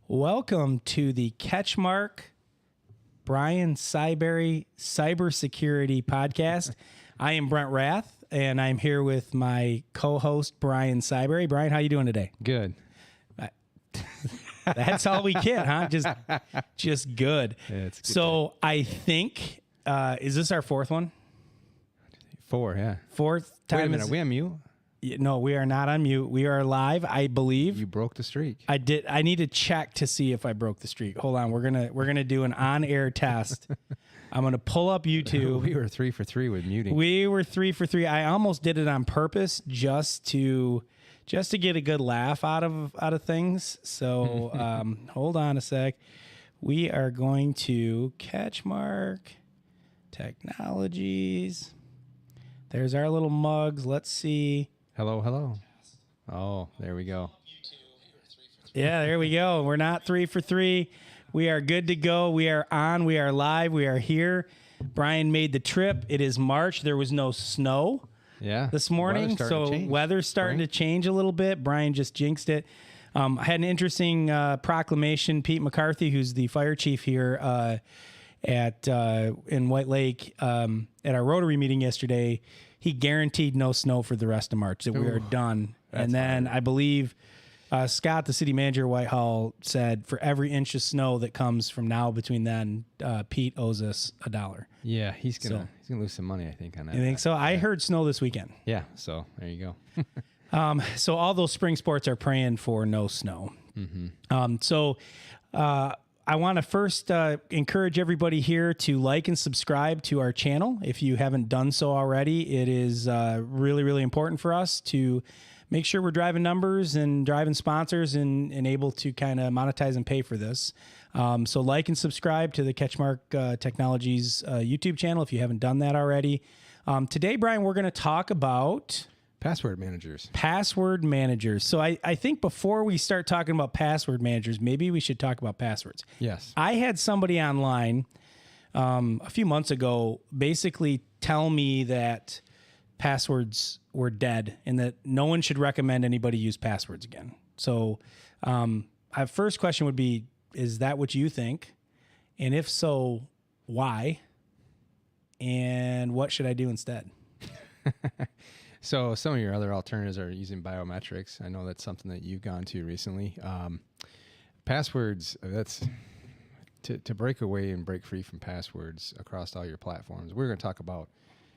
Welcome to the CatchMark Brian Sibary Cybersecurity Podcast. I am Brent Raeth, and I'm here with my co-host, Brian Sibary. Brian, how you doing today? Good. That's all we get, huh? Just good. Yeah, it's good. So I think, is this our fourth one? 4, yeah. Fourth time. Wait a minute, are we on mute? No, we are not on mute. We are live, I believe. You broke the streak. I did. I need to check to see if I broke the streak. Hold on. We're gonna do an on-air test. I'm gonna pull up YouTube. We were 3 for 3 with muting. We were 3 for 3. I almost did it on purpose just to get a good laugh out of things. So hold on a sec. We are going to CatchMark Technologies. There's our little mugs. Let's see. Hello, hello. Oh, there we go. Yeah, there we go. We're not 3 for 3. We are good to go. We are on. We are live. We are here. Brian made the trip. It is March. There was no snow this morning, so weather's starting to change a little bit. Brian just jinxed it. I had an interesting proclamation. Pete McCarthy, who's the fire chief here in White Lake, at our Rotary meeting yesterday, he guaranteed no snow for the rest of March, that we are done. And then I believe Scott, the city manager of Whitehall, said for every inch of snow that comes from now between then, Pete owes us $1. Yeah, he's gonna lose some money, I think, on that. You think so? Yeah. I heard snow this weekend. Yeah, so there you go. So all those spring sports are praying for no snow. Mm-hmm. I want to first encourage everybody here to like and subscribe to our channel. If you haven't done so already, it is really, really important for us to make sure we're driving numbers and driving sponsors and able to kind of monetize and pay for this. So like and subscribe to the CatchMark Technologies YouTube channel if you haven't done that already. Today, Brian, we're going to talk about Password managers. Password managers. So I think before we start talking about password managers, maybe we should talk about passwords. Yes. I had somebody online a few months ago basically tell me that passwords were dead and that no one should recommend anybody use passwords again. So our first question would be, is that what you think? And if so, why? And what should I do instead? So some of your other alternatives are using biometrics. I know that's something that you've gone to recently. Passwords, that's to break away and break free from passwords across all your platforms. We're going to talk about,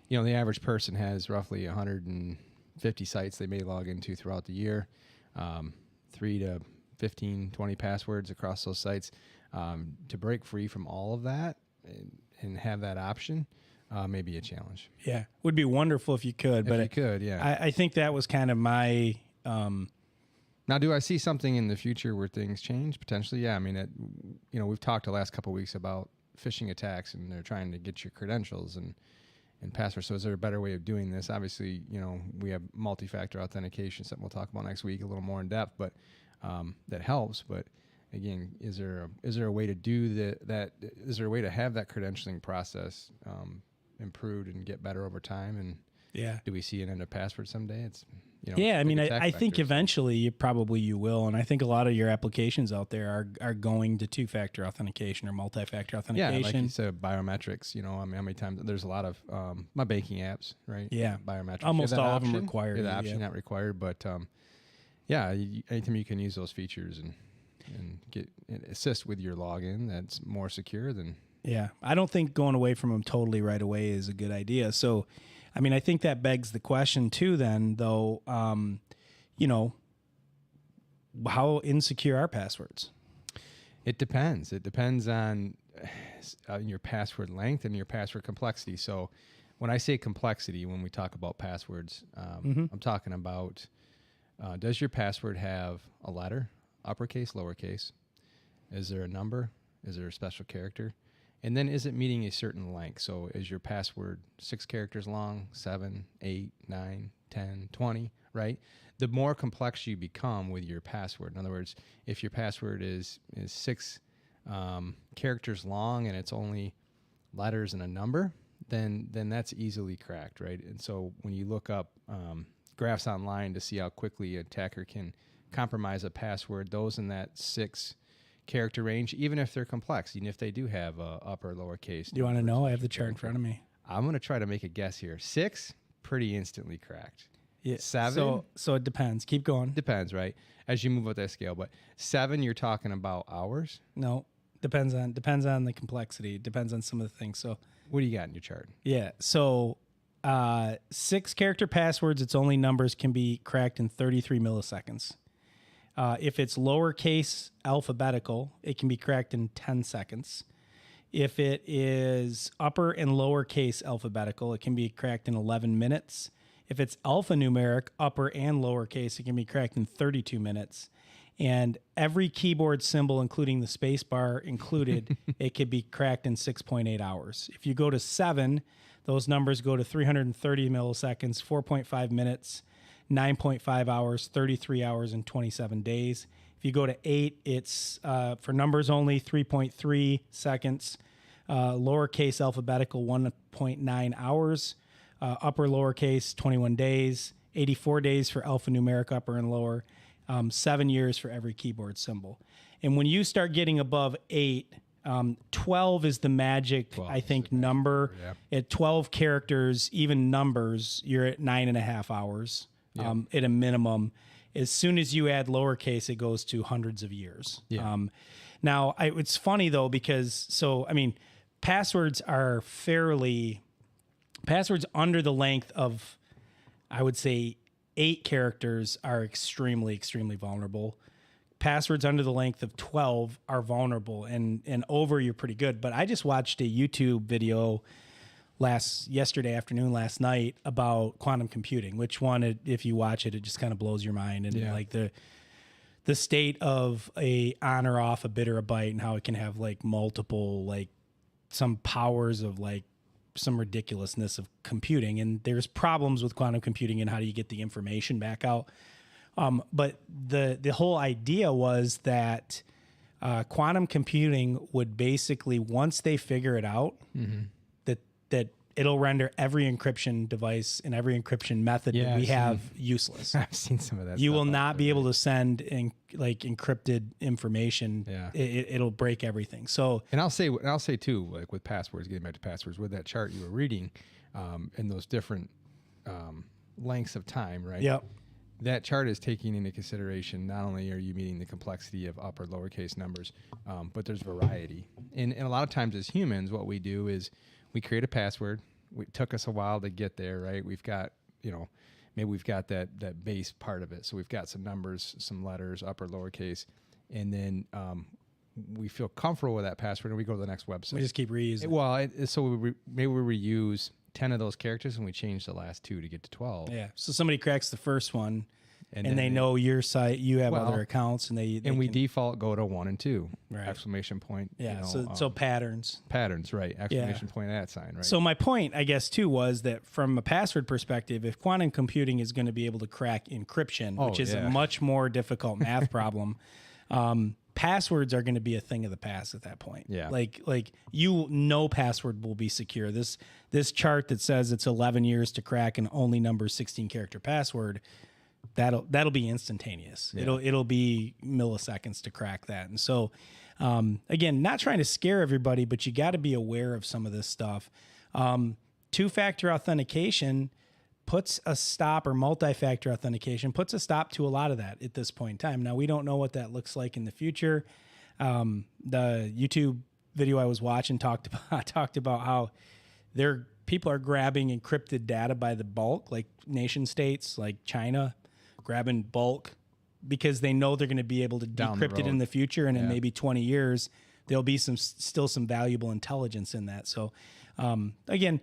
the average person has roughly 150 sites they may log into throughout the year, 3 to 15, 20 passwords across those sites. To break free from all of that and have that option, may be a challenge. Yeah, would be wonderful if you could. If you could, yeah. I think that was kind of my. Now, do I see something in the future where things change potentially? Yeah, I mean, we've talked the last couple of weeks about phishing attacks, and they're trying to get your credentials and passwords. So, is there a better way of doing this? Obviously, we have multi-factor authentication, something we'll talk about next week a little more in depth, but that helps. But again, is there a way to do that? Is there a way to have that credentialing process improved and get better over time? And do we see an end of password someday? It's I mean, I think eventually you will, and I think a lot of your applications out there are going to 2-factor authentication or multi-factor authentication. Yeah, like you said, biometrics. I mean, how many times there's a lot of my banking apps, right? Yeah, biometrics. Almost all of them required. The option not required, but anytime you can use those features and assist with your login, that's more secure than. Yeah, I don't think going away from them totally right away is a good idea. So, I mean, I think that begs the question too then, though, how insecure are passwords? It depends. It depends on your password length and your password complexity. So when I say complexity, when we talk about passwords, I'm talking about, does your password have a letter, uppercase, lowercase? Is there a number? Is there a special character? And then is it meeting a certain length? So is your password 6 characters long, 7, 8, 9, 10, 20, right? The more complex you become with your password. In other words, if your password is 6 characters long and it's only letters and a number, then that's easily cracked, right? And so when you look up graphs online to see how quickly an attacker can compromise a password, those in that 6 character range, even if they're complex, even if they do have upper lower case. Do you want to know? I have the chart in front of me. I'm going to try to make a guess here. 6, pretty instantly cracked. Yeah. 7, so it depends. Keep going. depends, right? As you move up that scale, but 7, you're talking about hours. No, depends on the complexity. Depends on some of the things. So What do you got in your chart? yeah. So 6 character passwords, its only numbers can be cracked in 33 milliseconds. If it's lowercase alphabetical, it can be cracked in 10 seconds. If it is upper and lowercase alphabetical, it can be cracked in 11 minutes. If it's alphanumeric, upper and lowercase, it can be cracked in 32 minutes. And every keyboard symbol, including the space bar included, it could be cracked in 6.8 hours. If you go to 7, those numbers go to 330 milliseconds, 4.5 minutes, 9.5 hours, 33 hours, and 27 days. If you go to 8, it's for numbers only, 3.3 seconds, lowercase alphabetical, 1.9 hours, upper lowercase, 21 days, 84 days for alphanumeric upper and lower, 7 years for every keyboard symbol. And when you start getting above 8, 12 is the magic, I think, number. Yeah. At 12 characters, even numbers, you're at 9.5 hours at a minimum. As soon as you add lowercase, it goes to hundreds of years. Yeah. Now, it's funny, though, because, passwords are passwords under the length of, I would say, 8 characters are extremely, extremely vulnerable. Passwords under the length of 12 are vulnerable, and over, you're pretty good. But I just watched a YouTube video yesterday afternoon, last night, about quantum computing, which one, if you watch it, it just kind of blows your mind. And like the state of a on or off a bit or a byte, and how it can have like multiple, like some powers of like some ridiculousness of computing. And there's problems with quantum computing and how do you get the information back out. But the whole idea was that quantum computing would basically, once they figure it out, that it'll render every encryption device and every encryption method that we have useless. I've seen some of that. You will not be able to send encrypted information. Yeah. It'll break everything. So, and I'll say too, like with passwords, getting back to passwords, with that chart you were reading, and those different lengths of time, right? Yep. That chart is taking into consideration not only are you meeting the complexity of upper lowercase numbers, but there's variety. And a lot of times as humans, what we do is we create a password. It took us a while to get there, right? We've got, maybe we've got that base part of it. So we've got some numbers, some letters, upper, lowercase, and then we feel comfortable with that password, and we go to the next website. We just keep reusing. Well, so maybe we reuse 10 of those characters, and we change the last 2 to get to 12. Yeah. So somebody cracks the first one, and they know your site. You have other accounts, and we default go to 1 and 2. Right. Exclamation point. Yeah. So patterns. Patterns, right? Exclamation point @ sign, right? So my point, I guess, too, was that from a password perspective, if quantum computing is going to be able to crack encryption, which is a much more difficult math problem, passwords are going to be a thing of the past at that point. Yeah. Like no password will be secure. This chart that says it's 11 years to crack an only number 16 character password, that'll be instantaneous. Yeah. It'll be milliseconds to crack that. And so, again, not trying to scare everybody, but you got to be aware of some of this stuff. 2-factor authentication puts a stop, or multi-factor authentication puts a stop to a lot of that at this point in time. Now, we don't know what that looks like in the future. The YouTube video I was watching talked about how people are grabbing encrypted data by the bulk, like nation states like China grabbing bulk, because they know they're going to be able to decrypt it in the future, and in maybe 20 years there'll be still some valuable intelligence in that. So again,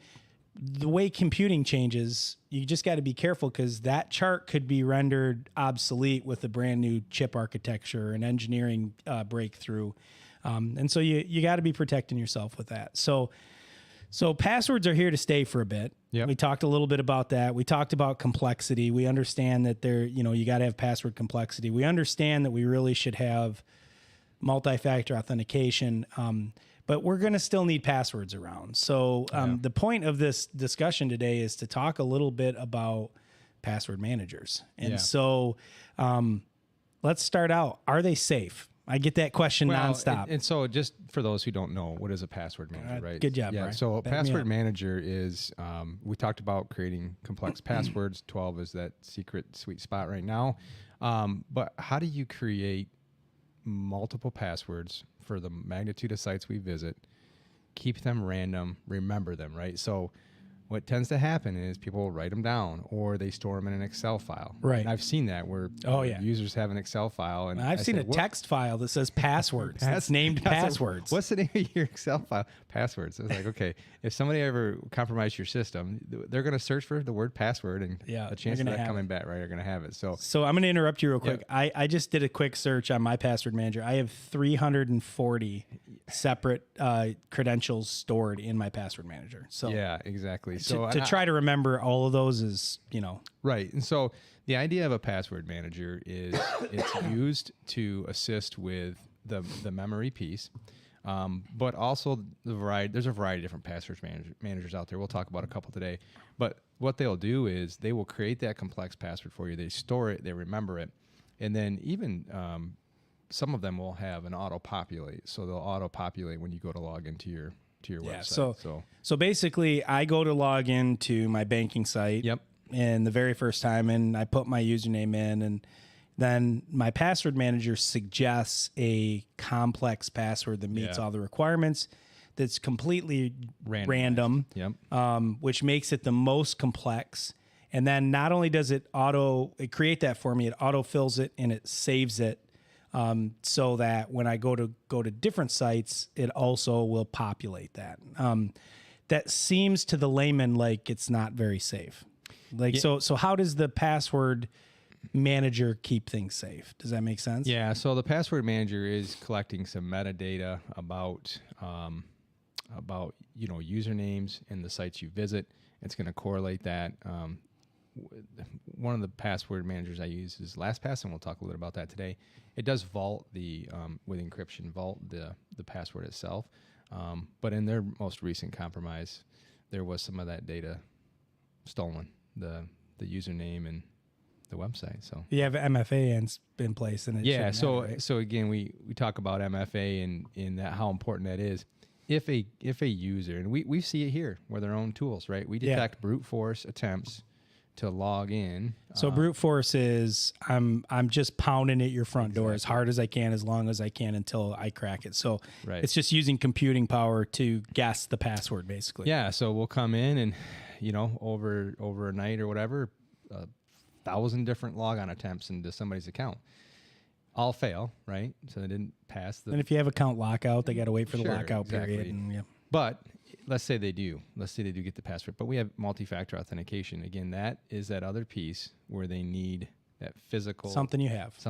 the way computing changes, you just got to be careful, because that chart could be rendered obsolete with a brand new chip architecture and engineering breakthrough. And so you got to be protecting yourself with that. So passwords are here to stay for a bit. Yep. We talked a little bit about that. We talked about complexity. We understand that you got to have password complexity. We understand that we really should have multi-factor authentication. but we're going to still need passwords around. So the point of this discussion today is to talk a little bit about password managers. And so let's start out. Are they safe? I get that question nonstop. And so just for those who don't know, what is a password manager, right? Good job, Yeah, Brian. so a password manager is, we talked about creating complex passwords. 12 is that secret sweet spot right now. But how do you create multiple passwords for the magnitude of sites we visit, keep them random, remember them, right? So what tends to happen is people will write them down or they store them in an Excel file. Right. And I've seen that where users have an Excel file. And I've seen a text file that says passwords. It's named passwords. What's the name of your Excel file? Passwords. It's like, okay, if somebody ever compromised your system, they're going to search for the word password, and a chance of that coming back, right, are going to have it. So I'm going to interrupt you real quick. I just did a quick search on my password manager. I have 340 separate credentials stored in my password manager. So yeah, exactly. So to try to remember all of those is, right. And so the idea of a password manager is it's used to assist with the memory piece, but also there's a variety of different password managers out there. We'll talk about a couple today. But what they'll do is they will create that complex password for you. They store it, they remember it, and then even some of them will have an auto-populate. So they'll auto-populate when you go to log into your website. So basically, I go to log into my banking site. Yep. And the very first time, and I put my username in, and then my password manager suggests a complex password that meets all the requirements. That's completely random. Yep. Which makes it the most complex. And then not only does it create that for me, it auto fills it and it saves it. So that when I go to different sites, it also will populate that. That seems to the layman like it's not very safe. So how does the password manager keep things safe? Does that make sense? Yeah. So the password manager is collecting some metadata about usernames and the sites you visit. It's going to correlate that. One of the password managers I use is LastPass, and we'll talk a little bit about that today. It does vault with encryption, vault the password itself. But in their most recent compromise, there was some of that data stolen, the username and the website. So you have MFA in place, and it so again, we talk about MFA and in that how important that is. If a user, and we see it here with our own tools, right? We detect brute force attempts to log in. So brute force is I'm just pounding at your front door as hard as I can, as long as I can until I crack it. So it's just using computing power to guess the password, basically. Yeah. So we'll come in and over a night or whatever, 1,000 different logon attempts into somebody's account. All fail, right? So they didn't pass and if you have account lockout, they got to wait for the lockout period. And, But let's say they do. Let's say they do get the password. But we have multi-factor authentication. Again, that is that other piece where they need that physical something you have. It's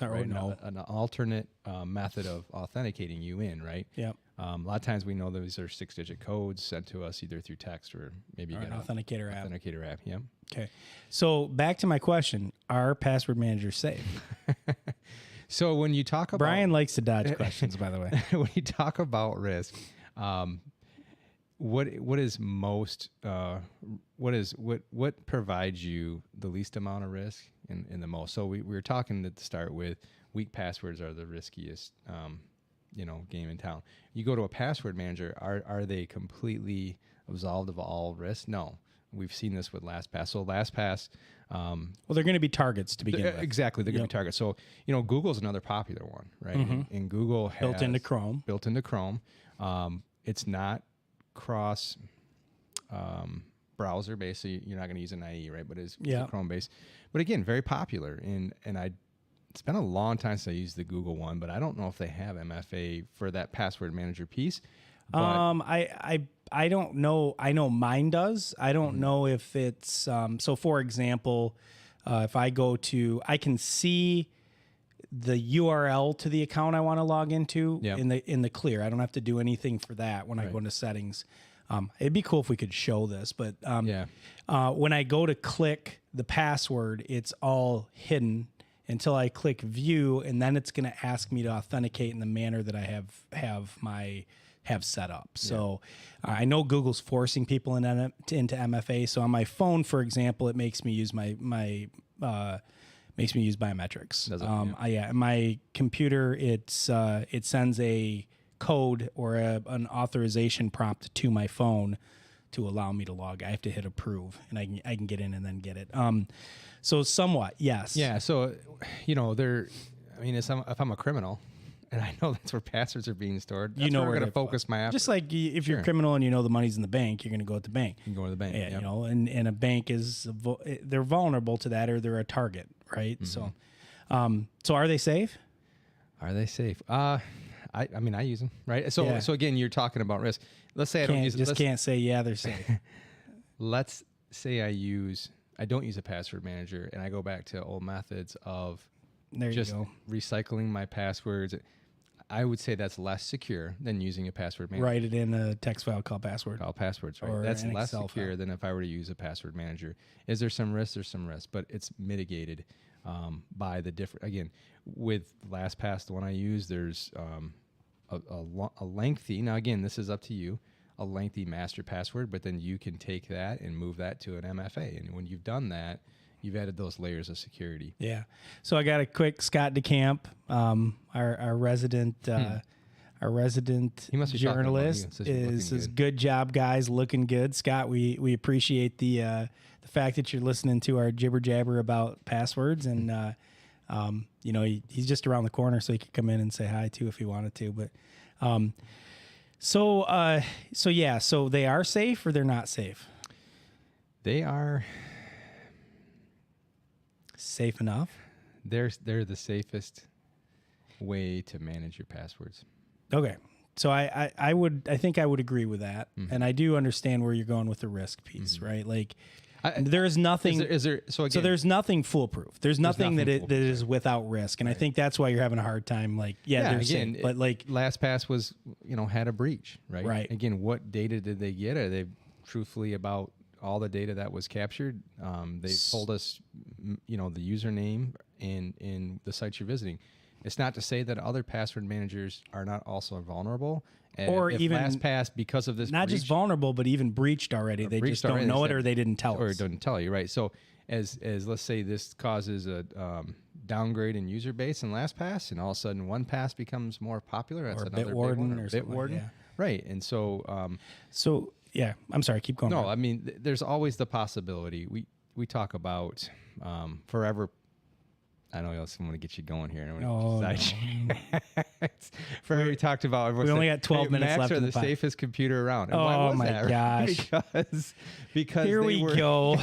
not right? An alternate method of authenticating you in, right? Yep. A lot of times we know those are 6-digit codes sent to us either through text or maybe an authenticator app. Authenticator app, yeah. Okay. So back to my question: are password managers safe? So when you talk about Brian likes to dodge questions, by the way. When you talk about risk, what provides you the least amount of risk and the most? So we were talking to start with weak passwords are the riskiest game in town. You go to a password manager, are they completely absolved of all risk? No. We've seen this with LastPass. So LastPass, well, they're going to be targets to begin with. Exactly, they're going to be targets. So Google's another popular one, right? And Google has built into Chrome. It's not cross browser based, so you're not going to use an IE, right? But it's Chrome based. But again, very popular. And it's been a long time since I used the Google one, but I don't know if they have MFA for that password manager piece. I don't know. I know mine does. I don't know if it's so. For example, if I I can see the URL to the account I want to log into in the clear. I don't have to do anything for that when I go into settings. It'd be cool if we could show this, but when I go to click the password, it's all hidden until I click view, and then it's going to ask me to authenticate in the manner that I have my have set up. So I know Google's forcing people into MFA. So on my phone, for example, it makes me use makes me use biometrics. My computer, it sends a code or an authorization prompt to my phone to allow me to log. I have to hit approve, and I can get in and then get it. So somewhat, yes. Yeah. So, you know, if I'm a criminal, and I know that's where passwords are being stored, that's where I'm going to focus my effort. Just like if you're a criminal and you know the money's in the bank, you're going to go at the bank. You can go to the bank. Yeah, you know, and a bank they're vulnerable to that, or they're a target, right? So are they safe? Are they safe? I mean, I use them, right? So again, you're talking about risk. Let's say can't say they're safe. Let's say I don't use a password manager, and I go back to old methods of recycling my passwords. I would say that's less secure than using a password manager. Write it in a text file called passwords, right? Or that's less secure than if I were to use a password manager. Is there some risk? There's some risk, but it's mitigated by the different. Again, with LastPass, the one I use, there's a lengthy. Now, again, this is up to you. A lengthy master password, but then you can take that and move that to an MFA. And when you've done that, you've added those layers of security. Yeah. So I got a quick Scott DeCamp, our resident journalist, says good job, guys, looking good. Scott, we appreciate the fact that you're listening to our jibber jabber about passwords, and you know, he's just around the corner, so he could come in and say hi too if he wanted to. But so they are safe, or they're not safe? They are safe enough. They're the safest way to manage your passwords. Okay. So I think I would agree with that. And I do understand where you're going with the risk piece, right? Like there is nothing. So there's nothing foolproof. There's nothing that is without risk. And I think that's why you're having a hard time. Like, but like LastPass was, had a breach, right? Right. Again, what data did they get? Are they truthfully about all the data that was captured? They told us, the username and the sites you're visiting. It's not to say that other password managers are not also vulnerable, or if even LastPass, because of this, not breach, just vulnerable, but even breached already. They just don't know it, or they didn't tell us, or didn't tell you, right? So, as let's say this causes a downgrade in user base in LastPass, and all of a sudden 1Pass becomes more popular. That's another Bitwarden or Bitwarden, right? And so, yeah, I'm sorry, keep going. No, I mean, there's always the possibility. We talk about forever. I know I'm going to get you going here. Forever we talked about. We only got 12 minutes left. Macs are the safest computer around. And oh my gosh! Because here we go.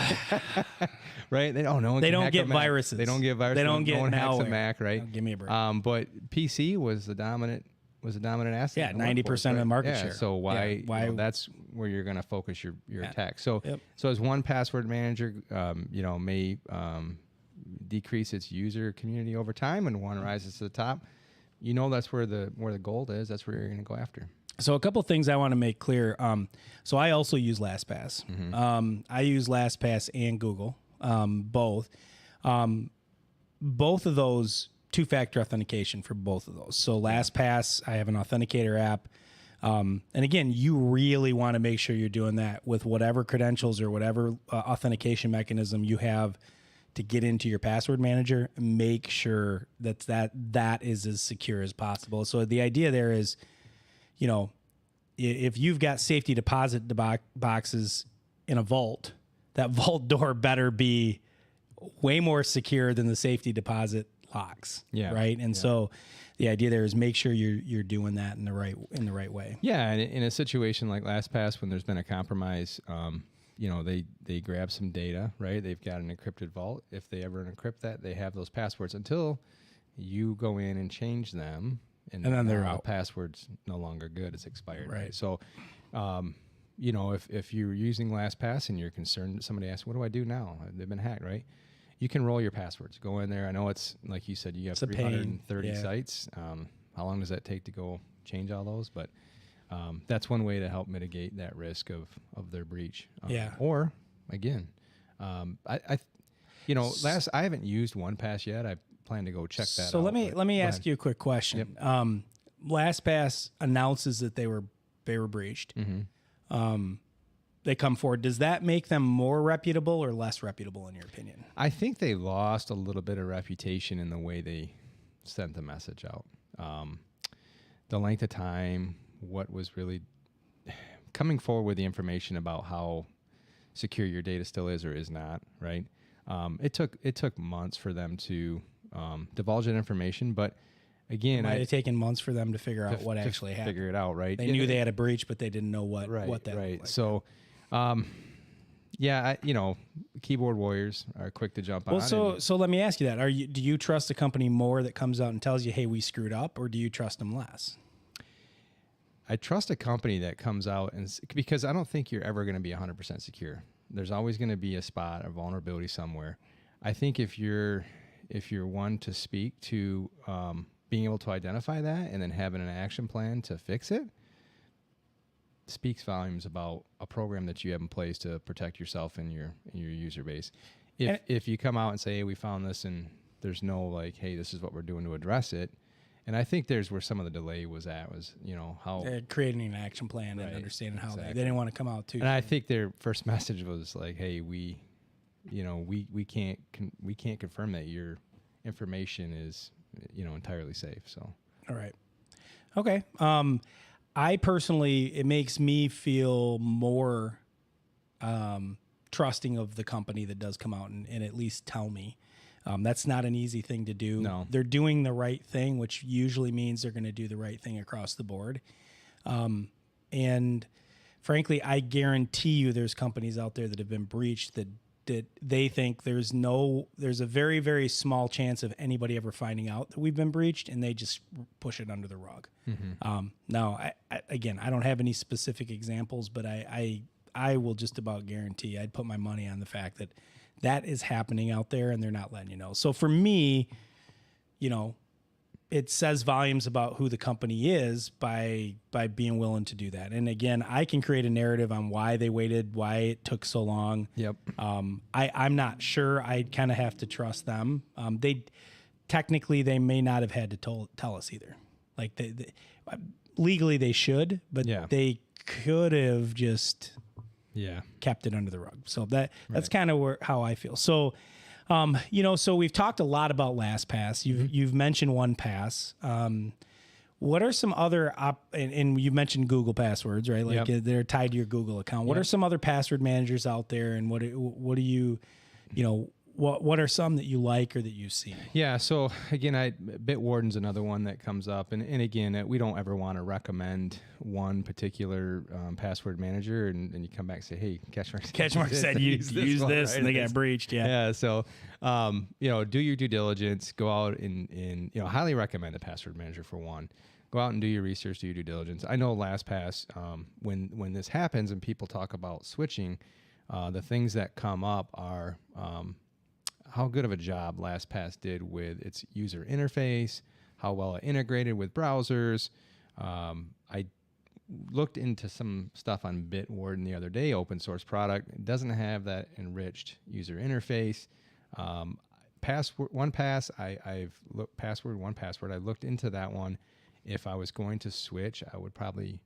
Right? They don't get viruses. They don't get viruses. They don't get hacks a Mac, right? Oh, give me a break. But PC was the dominant asset. Yeah, 90% of the market share. So why that's where you're going to focus your attack. So as one password manager, may decrease its user community over time, and one rises to the top, that's where the gold is. That's where you're going to go after. So a couple of things I want to make clear. So I also use LastPass. I use LastPass and Google, both. Both of those, two-factor authentication for both of those. So LastPass, I have an authenticator app. And again, you really want to make sure you're doing that with whatever credentials or whatever authentication mechanism you have to get into your password manager. Make sure that is as secure as possible. So the idea there is, if you've got safety deposit boxes in a vault, that vault door better be way more secure than the safety deposit locks. Yeah. Right. And so the idea there is make sure you're doing that in the right way. Yeah. And in a situation like LastPass, when there's been a compromise, they grab some data, right? They've got an encrypted vault. If they ever encrypt that, they have those passwords until you go in and change them, and then they're out. The password's no longer good; it's expired. Right. So, if you're using LastPass and you're concerned, somebody asks, "What do I do now? They've been hacked," right? You can roll your passwords. Go in there. I know it's like you said, you have 330 sites. How long does that take to go change all those? But that's one way to help mitigate that risk of their breach. Or again, I haven't used 1Pass yet. I plan to go check that out. So let me ask you a quick question. Yep. LastPass announces that they were they were breached. Mm-hmm. They come forward. Does that make them more reputable or less reputable in your opinion? I think they lost a little bit of reputation in the way they sent the message out. The length of time, what was really coming forward with the information about how secure your data still is or is not, right? It took months for them to divulge that information, but again, It might have taken months for them to figure out what actually happened. Figure it out, right? They knew they had a breach, but they didn't know what that right. looked like. So, yeah, keyboard warriors are quick to jump on. So let me ask you that: do you trust a company more that comes out and tells you, "Hey, we screwed up," or do you trust them less? I trust a company that comes out because I don't think you're ever going to be 100% secure. There's always going to be a spot, a vulnerability somewhere. I think if you're one to speak to being able to identify that and then having an action plan to fix it, speaks volumes about a program that you have in place to protect yourself and your user base. If you come out and say, hey, we found this, and there's no like, hey, this is what we're doing to address it. And I think there's where some of the delay was how creating an action plan and understanding how they didn't want to come out too. And I think their first message was like, hey, we can't confirm that your information is entirely safe. So all right, okay. I personally, it makes me feel more trusting of the company that does come out and at least tell me. That's not an easy thing to do. No. They're doing the right thing, which usually means they're going to do the right thing across the board. And frankly, I guarantee you there's companies out there that have been breached that they think there's a very, very small chance of anybody ever finding out that we've been breached, and they just push it under the rug. Mm-hmm. Now, I don't have any specific examples, but I will just about guarantee, I'd put my money on the fact that is happening out there and they're not letting you know. So for me, it says volumes about who the company is by being willing to do that. And again, I can create a narrative on why they waited, why it took so long. Yep. I'm not sure. I kind of have to trust them. They may not have had to tell us either. Like they legally they should, but they could have just kept it under the rug. So that's kind of how I feel. So, so we've talked a lot about LastPass. You've mentioned OnePass. What are some other and you mentioned Google passwords, right? Like they're tied to your Google account. What are some other password managers out there, and what do you, what are some that you like or that you've seen? Yeah. So again, Bitwarden's another one that comes up, and again, we don't ever want to recommend one particular password manager, and you come back and say, hey, CatchMark said use this, right? And they got breached. Yeah. So, do your due diligence. Go out and highly recommend a password manager for one. Go out and do your research, do your due diligence. I know LastPass, when this happens and people talk about switching, the things that come up are how good of a job LastPass did with its user interface, how well it integrated with browsers. I looked into some stuff on Bitwarden the other day, open source product. It doesn't have that enriched user interface. OnePass, I've looked OnePassword. I looked into that one. If I was going to switch, I would probably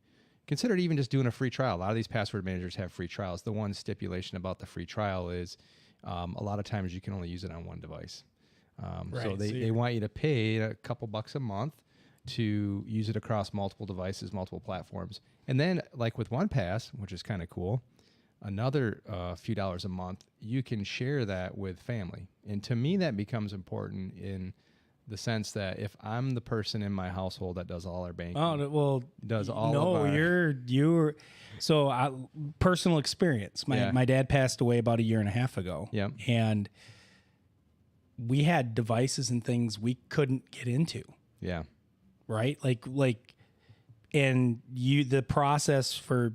consider even just doing a free trial. A lot of these password managers have free trials. The one stipulation about the free trial is a lot of times you can only use it on one device. So they want you to pay a couple bucks a month to use it across multiple devices, multiple platforms. And then like with OnePass, which is kind of cool, another few dollars a month, you can share that with family. And to me, that becomes important in the sense that if I'm the person in my household that does all our banking, you're so personal experience. My dad passed away about 1.5 years ago. Yeah, and we had devices and things we couldn't get into. Yeah, right. And the process for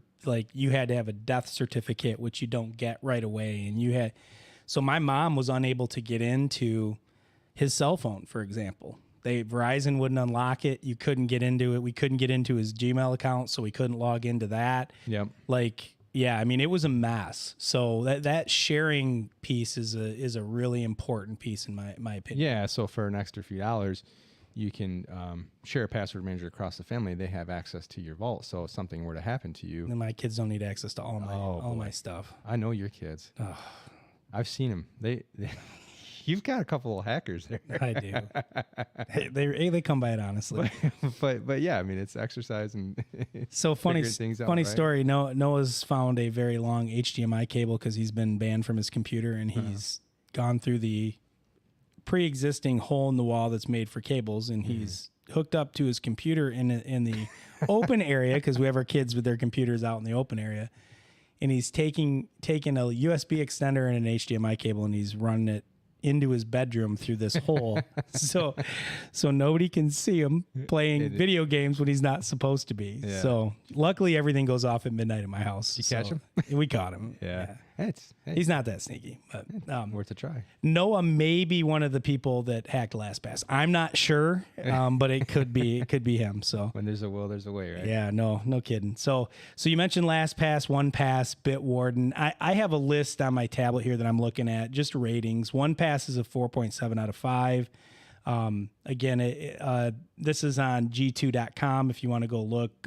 you had to have a death certificate, which you don't get right away, and so my mom was unable to get into his cell phone, for example. Verizon wouldn't unlock it. You couldn't get into it. We couldn't get into his Gmail account, so we couldn't log into that. Yep. It was a mess. So that sharing piece is a really important piece in my opinion. Yeah. So for an extra few dollars, you can share a password manager across the family. They have access to your vault. So if something were to happen to you, And my kids don't need access to all my stuff. I know your kids. Oh, I've seen them. You've got a couple of hackers there. I do. They come by it honestly. But yeah, I mean, it's exercise and so funny things out, funny right? story. Noah's found a very long HDMI cable because he's been banned from his computer, and he's gone through the pre-existing hole in the wall that's made for cables, and he's hooked up to his computer in the open area, because we have our kids with their computers out in the open area, and he's taking a USB extender and an HDMI cable, and he's running it into his bedroom through this hole, so nobody can see him playing video games when he's not supposed to be. Yeah. So luckily everything goes off at midnight at my house. You catch him? We caught him. Yeah. He's not that sneaky, but Worth a try. Noah may be one of the people that hacked LastPass. I'm not sure, but it could be him. So When there's a will, there's a way, right? yeah, no kidding. So you mentioned LastPass, 1Pass, Bitwarden. I have a list on my tablet here that I'm looking at, just ratings. 1Pass is a 4.7 out of 5. Again, this is on g2.com if you want to go look.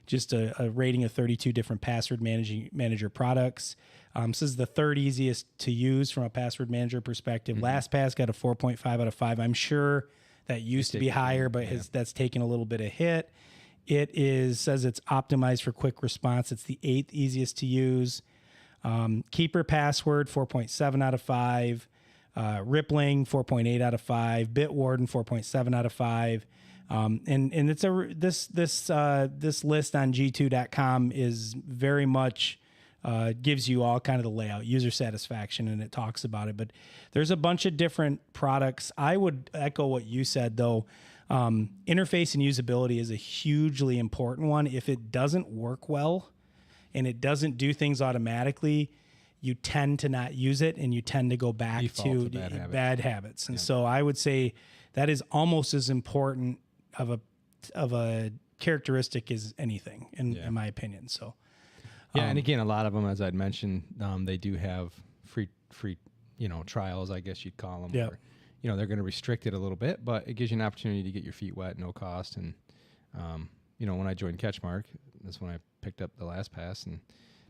Just a rating of 32 different password manager products. This is the third easiest to use from a password manager perspective. LastPass got a 4.5 out of 5. I'm sure that used to be higher, but that's taken a little bit of hit. It says it's optimized for quick response. It's the 8th easiest to use. Keeper Password, 4.7 out of 5. Rippling, 4.8 out of 5. Bitwarden, 4.7 out of 5. And it's this list on g2.com is very much gives you all kind of the layout, user satisfaction, and it talks about it. But there's a bunch of different products. I would echo what you said, though. Interface and usability is a hugely important one. If it doesn't work well and it doesn't do things automatically, you tend to not use it, and you tend to go back to bad habits. And so I would say that is almost as important of a characteristic as anything, in my opinion. So, and again, a lot of them, as I'd mentioned, they do have free, trials, I guess you'd call them. Yeah. Or, they're going to restrict it a little bit, but it gives you an opportunity to get your feet wet, no cost. And, when I joined CatchMark, that's when I picked up the LastPass and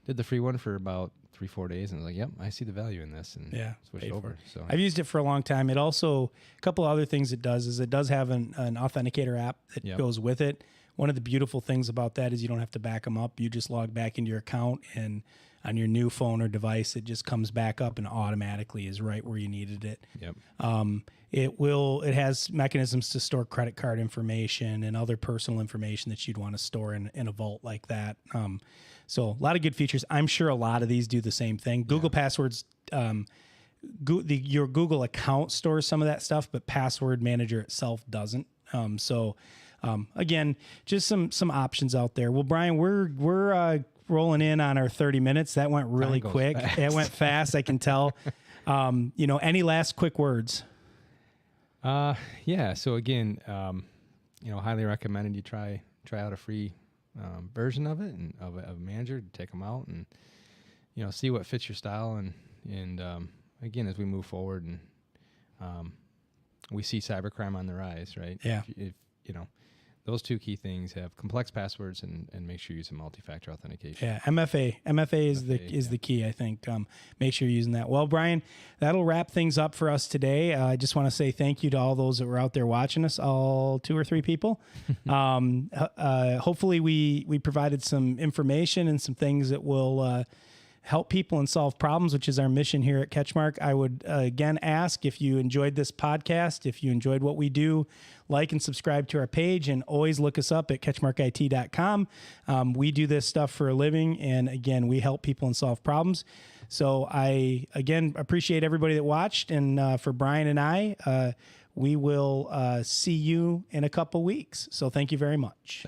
did the free one for about 3-4 days, and I was like, "Yep, I see the value in this," and switched over. So I've used it for a long time. It also, a couple of other things it does is it does have an authenticator app that goes with it. One of the beautiful things about that is you don't have to back them up. You just log back into your account, and on your new phone or device, it just comes back up and automatically is right where you needed it. Yep. It has mechanisms to store credit card information and other personal information that you'd want to store in a vault like that. So a lot of good features. I'm sure a lot of these do the same thing. Google Passwords, your Google account stores some of that stuff, but Password Manager itself doesn't. Again, just some options out there. Well, Brian, we're rolling in on our 30 minutes. That went really quick. Fast. It went fast. I can tell. Any last quick words? So again, highly recommended you try out a free version of it and of a manager, to take them out and see what fits your style, and again, as we move forward and we see cybercrime on the rise, right? If those two key things: have complex passwords and make sure you use a multi-factor authentication. Yeah, MFA is the key, I think. Make sure you're using that. Well, Brian, that'll wrap things up for us today. I just want to say thank you to all those that were out there watching us, all 2 or 3 people. Hopefully we provided some information and some things that will help people and solve problems, which is our mission here at CatchMark. I would again ask, if you enjoyed this podcast, if you enjoyed what we do, like and subscribe to our page, and always look us up at CatchMarkIT.com. We do this stuff for a living, and again, we help people and solve problems. So I, again, appreciate everybody that watched, and for Brian and I, we will see you in a couple weeks. So thank you very much.